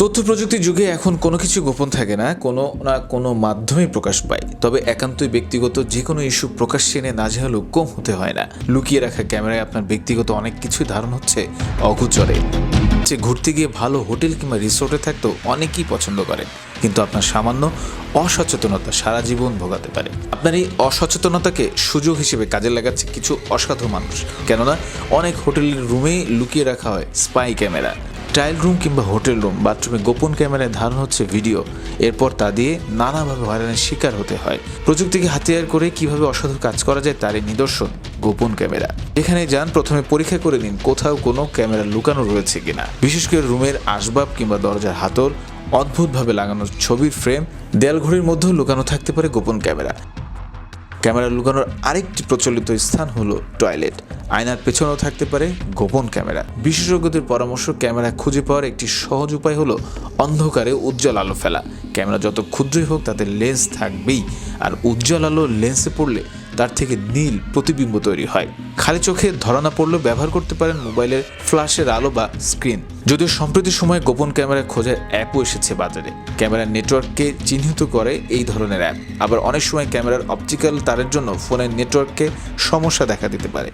তথ্য প্রযুক্তির যুগে এখন কোনো কিছু গোপন থাকে না, কোনো না কোনো মাধ্যমে প্রকাশ পায়। তবে একান্তই ব্যক্তিগত যে কোনো ইস্যু প্রকাশ্যে এনে নাজেহাল কম হতে হয় না। লুকিয়ে রাখা ক্যামেরায় আপনার ব্যক্তিগত অনেক কিছুই ধারণ হচ্ছে অগোচরে। ঘুরতে গিয়ে ভালো হোটেল কিংবা রিসোর্টে থাকতেও অনেকেই পছন্দ করেন, কিন্তু আপনার সামান্য অসচেতনতা সারা জীবন ভোগাতে পারে। আপনার এই অসচেতনতাকে সুযোগ হিসেবে কাজে লাগাচ্ছে কিছু অসাধু মানুষ। কেননা অনেক হোটেলের রুমেই লুকিয়ে রাখা হয় স্পাই ক্যামেরা। ট্রায়াল রুম কিংবা হোটেল রুম, বাথরুমে গোপন ক্যামেরায় ধারণ হচ্ছে ভিডিও। এরপর তা দিয়ে নানাভাবে হয়রানির শিকার হতে হয়। প্রযুক্তিকে হাতিয়ার করে কিভাবে অসাধু কাজ করা যায় তারই নিদর্শন গোপন ক্যামেরা। যেখানে যান, প্রথমে পরীক্ষা করে নিন কোথাও কোনো ক্যামেরা লুকানো রয়েছে কিনা। বিশেষ করে রুমের আসবাব কিংবা দরজার হাতল, অদ্ভুতভাবে লাগানো ছবির ফ্রেম, দেয়ালঘড়ির মধ্যেও লুকানো থাকতে পারে গোপন ক্যামেরা। ক্যামেরা লুকানোর আরেকটি প্রচলিত স্থান হলো টয়লেট। আয়নার পেছনেও থাকতে পারে গোপন ক্যামেরা। বিশেষজ্ঞদের পরামর্শ, ক্যামেরা খুঁজে পাওয়ার একটি সহজ উপায় হলো অন্ধকারে উজ্জ্বল আলো ফেলা। ক্যামেরা যত ক্ষুদ্রই হোক তাতে লেন্স থাকবেই, আর উজ্জ্বল আলো লেন্সে পড়লে তার থেকে নীল প্রতিবিম্ব তৈরি হয়। খালি চোখে ধরা না পড়লেও ব্যবহার করতে পারেন মোবাইলের ফ্ল্যাশের আলো বা স্ক্রিন। যদিও সম্প্রতি সময়ে গোপন ক্যামেরা খোঁজার অ্যাপও এসেছে বাজারে। ক্যামেরার নেটওয়ার্ককে চিহ্নিত করে এই ধরনের অ্যাপ। আবার অনেক সময় ক্যামেরার অপটিক্যাল তারের জন্য ফোনের নেটওয়ার্ককে সমস্যা দেখা দিতে পারে।